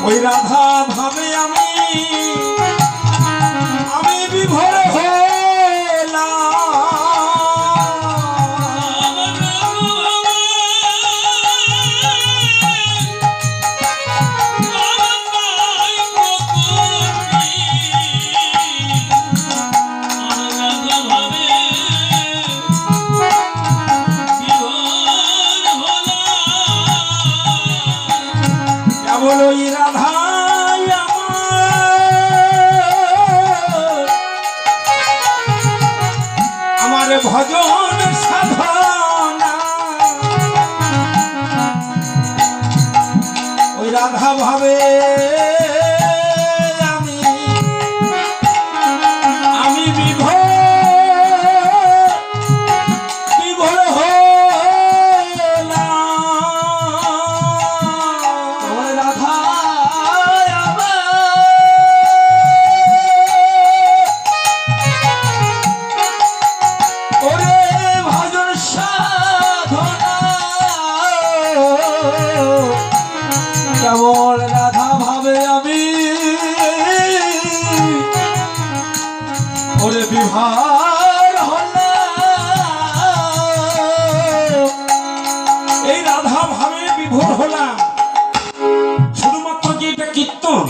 ওই রাধা ভাবে আমি বিভোর ভজন সাধনা ওই রাধা ভাবে আমি বিভোর কেবল রাধা ভাবে আমি ওরে বিভার হলাম এই রাধা ভাবে বিভোর হলাম। শুধুমাত্র কি এটা কীর্তন?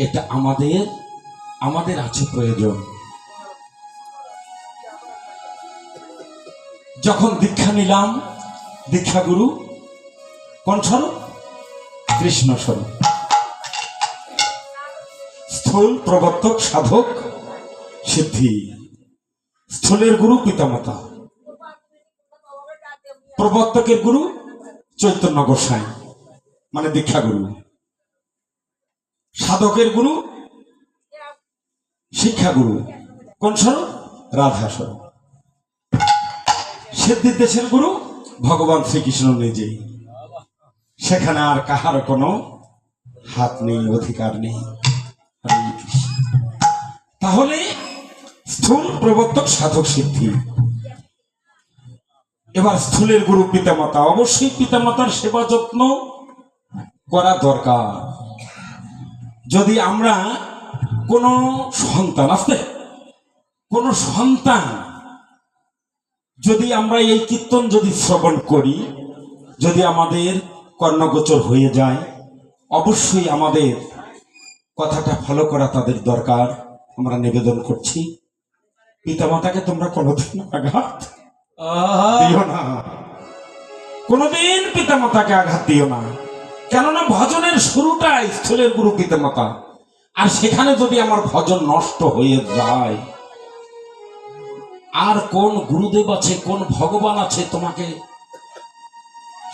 এটা আমাদের আছে প্রয়োজন। যখন দীক্ষা নিলাম, দীক্ষা গুরু কোন স্বরূপ? কৃষ্ণ স্বরূপ। স্থূল প্রবর্তক সাধক সিদ্ধি। স্থূলের গুরু পিতামাতা, প্রবর্তকের গুরু চৈতন্য গোসাই মানে দীক্ষা গুরু, সাধকের গুরু শিক্ষা গুরু কোন স্বরূপ? রাধা স্বরূপ। সিদ্ধির দেশের গুরু ভগবান শ্রীকৃষ্ণ নিজেই। সেখানে আর কাহার কোনো হাত নেই, অধিকার নেই। তাহলে স্থূল প্রবর্তক সাধক সিদ্ধি। এবার স্থূলের গুরু পিতামাতা। অবশ্যই পিতামাতার সেবা যত্ন করা দরকার। যদি আমরা কোনো সন্তান যদি আমরা এই কীর্তন যদি শ্রবণ করি, যদি আমাদের কর্ণগোচর হয়ে যায়, অবশ্যই আমাদের কথাটা ফলো করা তাদের দরকার। আমরা নিবেদন করছি, পিতামাতাকে তোমরা কোনোদিন আঘাত দিও না, কোনোদিন পিতামাতাকে আঘাত দিও না। কেননা ভজনের শুরুটাই স্থূলের গুরু পিতামাতা। আর সেখানে যদি আমার ভজন নষ্ট হয়ে যায়, আর কোন গুরুদেব আছে, কোন ভগবান আছে তোমাকে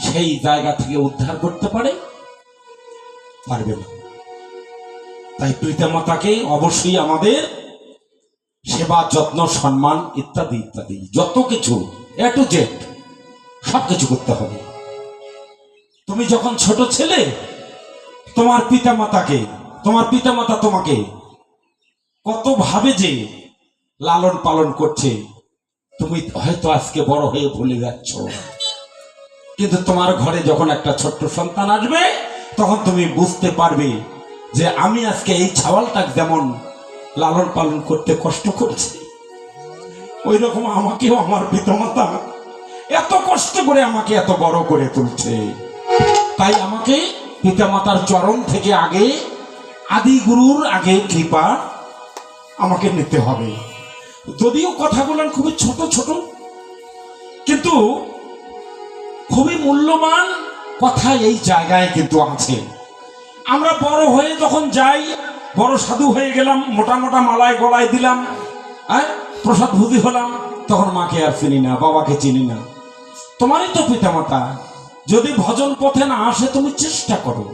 সেই জায়গা থেকে উদ্ধার করতে পারবে না। তাই পিতামাতাকে অবশ্যই আমাদের সেবা যত্ন সম্মান ইত্যাদি ইত্যাদি যত কিছু এ টু জেড সবকিছু করতে হবে। তুমি যখন ছোট ছেলে, তোমার পিতামাতা তোমাকে কত ভাবে যে লালন পালন করছে, তুমি হয়তো আজকে বড় হয়ে ভুলে যাচ্ছ। কিন্তু তোমার ঘরে যখন একটা ছোট্ট সন্তান আসবে, তখন তুমি বুঝতে পারবে যে আমি আজকে এই ছাওয়ালটাকে যেমন লালন পালন করতে কষ্ট করছি, ওই রকম আমাকেও আমার পিতামাতা এত কষ্ট করে আমাকে এত বড় করে তুলছে। তাই আমাকে পিতামাতার চরণ থেকে আগে, আদি গুরুর আগে কৃপা আমাকে নিতে হবে। যদিও কথাগুলো খুবই ছোট ছোট, কিন্তু খুবই মূল্যবান কথা এই জায়গায় কিন্তু আছে। আমরা বড় হয়ে যখন যাই, বড় সাধু হয়ে গেলাম, মোটা মোটা মালায় গলায় দিলাম, প্রসাদ ভুজি হলাম, তখন মাকে আর চিনি না, বাবাকে চিনি না। তোমারই তো পিতামাতা। যদি ভজন পথে না আসে, তুমি চেষ্টা করো,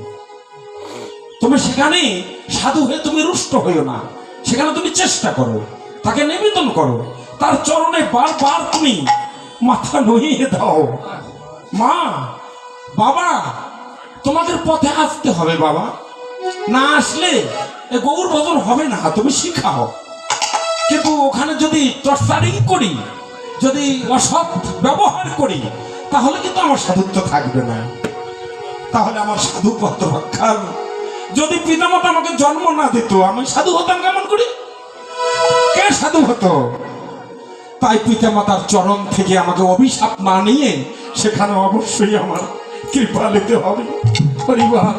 তুমি সেখানে সাধু হয়ে তুমি রুষ্ট হইও না, সেখানে তুমি চেষ্টা করো, তাকে নিবেদন করো, তার চরণে বারবার তুমি মাথা নহিয়ে দাও। মা, বাবা, তোমাদের পথে আসতে হবে। বাবা না আসলে এ গৌর ভজন হবে না, তুমি শিখাও। কিন্তু ওখানে যদি টর্চারিং করি, যদি অসৎ ব্যবহার করি, তাহলে কিন্তু আমার সাধুত্ব থাকবে না। তাহলে আমার সাধু পত্র রক্ষার, যদি পিতামাতা আমাকে জন্ম না দিত আমি সাধু হতাম কেমন করে? কে সাধু হতো? তাই পিতামাতার চরণ থেকে আমাকে অভিশাপ না নিয়ে সেখানে অবশ্যই আমার কৃপা নিতে হবে। পরিবার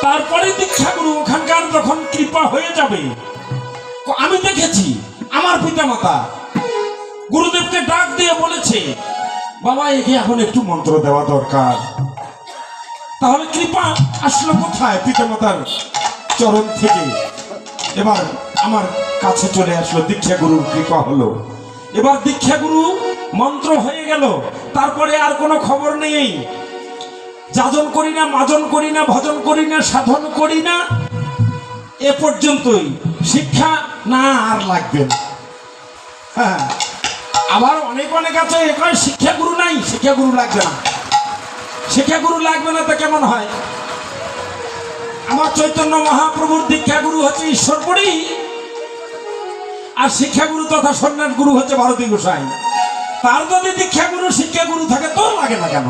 তারপরে দীক্ষাগুরু ওখানকার যখন কৃপা হয়ে যাবে, আমি দেখেছি আমার পিতামাতা গুরুদেবকে ডাক দিয়ে বলেছে, বাবা একে এখন একটু মন্ত্র দেওয়া দরকার। তাহলে কৃপা আসলো কোথায়? পিতামাতার চরণ থেকে। এবার আমার কাছে চলে আসলো, দীক্ষা গুরুর কৃপা হলো। এবার দীক্ষা গুরু মন্ত্র হয়ে গেল, তারপরে আর কোনো খবর নেই। যাজন করি না, মাজন করি না, ভজন করি না, সাধন করি না, এ পর্যন্তই। শিক্ষা না আর লাগবে না। হ্যাঁ, আবার অনেক অনেক আছে কয় শিক্ষা গুরু নাই, শিক্ষা গুরু লাগবে না। শিক্ষা গুরু লাগবে না তো কেমন হয়? আমার চৈতন্য মহাপ্রভুর দীক্ষা গুরু হচ্ছে ঈশ্বরপুরী, আর শিক্ষা গুরু তথা সন্ন্যাস গুরু হচ্ছে ভারতী গোসাই। তার যদি দীক্ষা গুরু শিক্ষা গুরু থাকে তোর লাগে না কেন?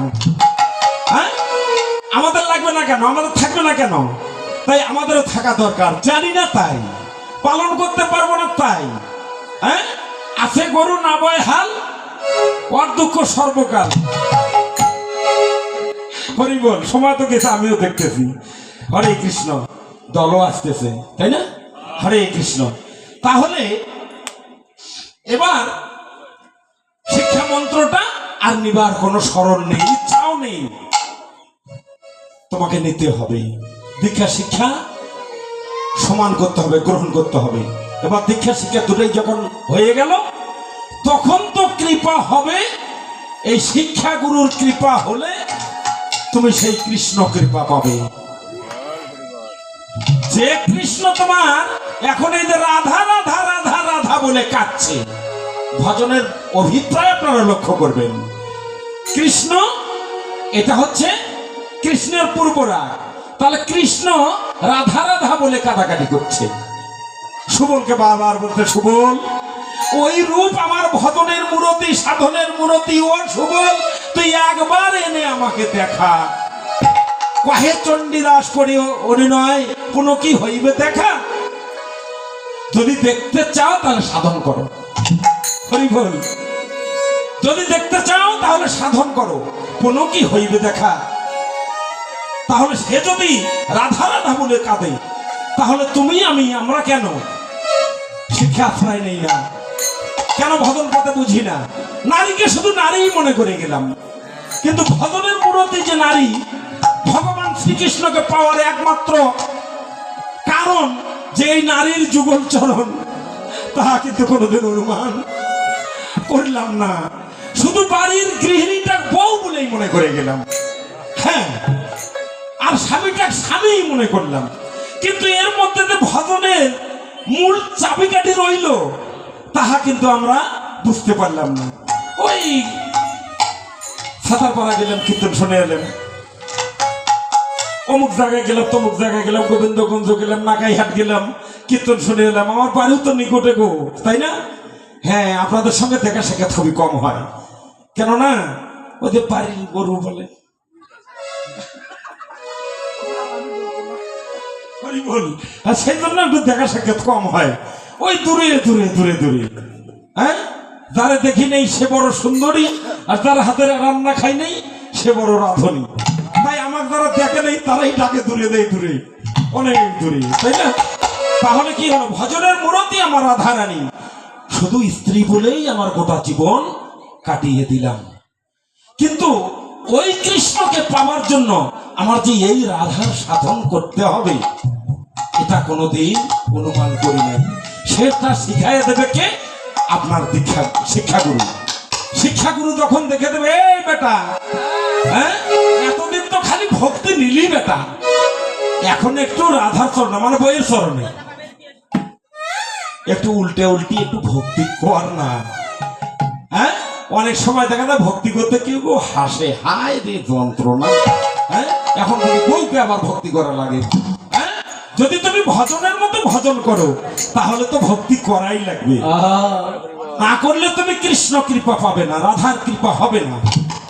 হ্যাঁ, আমাদের লাগবে না কেন? আমাদের থাকবে না কেন? তাই আমাদেরও থাকা দরকার। জানি না তাই, পালন করতে পারবো না তাই। হ্যাঁ, আছে গরু না বয় হাল, ওর দুঃখ সর্বকাল। হরি বল, সময় তো গেছে, আমিও দেখতেছি। হরে কৃষ্ণ, দলও আসতেছে, তাই না? হরে কৃষ্ণ। তাহলে এবার শিক্ষা মন্ত্রটা আর নিবার কোনো স্মরণ নেই, ইচ্ছাও নেই, তোমাকে নিতে হবে। দীক্ষা শিক্ষা সমান করতে হবে, গ্রহণ করতে হবে। এবার দীক্ষা শিক্ষা দুটোই যখন হয়ে গেল, তখন তো কৃপা হবে। এই শিক্ষা গুরুর কৃপা হলে তুমি সেই কৃষ্ণ কৃপা পাবে। যে কৃষ্ণ তোমার এখন এই যে রাধা রাধা রাধা রাধা বলে কাঁদছে, ভজনের অভিপ্রায় আপনারা লক্ষ্য করবেন। কৃষ্ণ এটা হচ্ছে কৃষ্ণের পূর্বরাগ। তাহলে কৃষ্ণ রাধা রাধা বলে কাটাকাটি করছে। সুবলকে বারবার বলতে, সুবল ওই রূপ আমার ভজনের মূরতি, সাধনের মূরতি। ও সুবল, তুই একবার এনে আমাকে দেখা। কহে চণ্ডীদাস করি অভিনয়, কোনো কি হইবে দেখা? যদি দেখতে চাও তাহলে সাধন করো। হরি বল, যদি দেখতে চাও তাহলে সাধন করো, কোনো কি হইবে দেখা? তাহলে সে যদি রাধা রাধা বলে কাঁদে, তাহলে তুমি আমি আমরা কেন শিক্ষা আশ্রয় নেই না? কেন ভজন করতে বুঝি না? নারীকে শুধু নারীই মনে করে গেলাম, কিন্তু ভজনের মূরতি যে নারী, ভগবান শ্রীকৃষ্ণকে পাওয়ার একমাত্র কারণ যে এই নারীর যুগল চরণ, তাহা কিন্তু কোনোদিন অনুমান করলাম না। শুধু বাড়ির গৃহিণীটা বউ বলেই মনে করে গেলাম। হ্যাঁ, আর স্বামীটা স্বামী মনে করলাম, কিন্তু এর মধ্যে যে ভজনের মূল চাবিকাঠি রইল তাহা কিন্তু আমরা বুঝতে পারলাম না। ওই ছাতারপাড়া গেলাম, কীর্তন শুনে এলাম, অমুক জায়গায় গেলাম, তমুক জায়গায় গেলাম, গোবিন্দগঞ্জ গেলাম, নাকাইহাট গেলাম, কীর্তন শুনে এলাম। আমার বাড়িও তো নিকটে গো, তাই না? হ্যাঁ, আপনাদের সঙ্গে দেখা সাক্ষাৎ খুবই কম হয়, কেননা ওদের বাড়ির গরু বলে। আর সেই জন্য একটু দেখা সাক্ষাৎ কম হয়, ওই দূরে দূরে দূরে দূরে। হ্যাঁ, যারা দেখি নেই সে বড় সুন্দরী, আর যার হাতের রান্না খাই নেই সে বড় রাঁধুনি। তাই আমার যারা দেখে নেই তারাই ডাকে দূরে দেয়, দূরে, অনেক দূরে, তাই না? তাহলে কি হলো? ভজনের মূরতি আমার রাধা রানী, শুধু স্ত্রী বলেই আমার গোটা জীবন কাটিয়ে দিলাম। কিন্তু ওই কৃষ্ণকে পাওয়ার জন্য আমার যে এই রাধার সাধন করতে হবে, এটা কোনোদিন অনুমান করি নাই। সেটা শিখাইয়া দেবে কে? আপনার দীক্ষা শিক্ষাগুরু। শিক্ষাগুরু যখন দেখে দেবে, এই বেটা, হ্যাঁ, এতদিন তো খালি ভক্তি নিলি বেটা, এখন একটু রাধার চরণে, মানে বইয়ের চরণে একটু উল্টে উল্টি একটু ভক্তি কর না। হ্যাঁ, অনেক সময় দেখা যায় ভক্তি করতে কেউ হাসে, হায় রে যন্ত্রণা। হ্যাঁ, এখন তুমি বউকে আবার ভক্তি করা লাগে। হ্যাঁ, যদি তুমি ভজনের মতো ভজন করো তাহলে তো ভক্তি করাই লাগবে, না করলে তুমি কৃষ্ণ কৃপা পাবে না, রাধার কৃপা হবে না।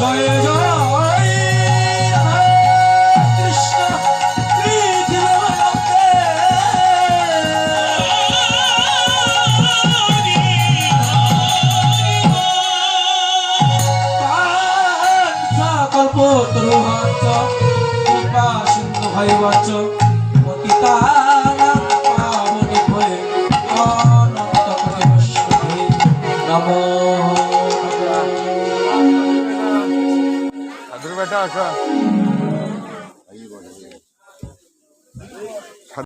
জয় জয় কৃষ্ণ পৃথিবীতে কল্প তরুহাচ কৃপা সিন্ধু ভৈবাচ পতিতানাং পাবনি ভয়ে অনন্ত কোটি বৈষ্ণবে নমো নমঃ। बेटा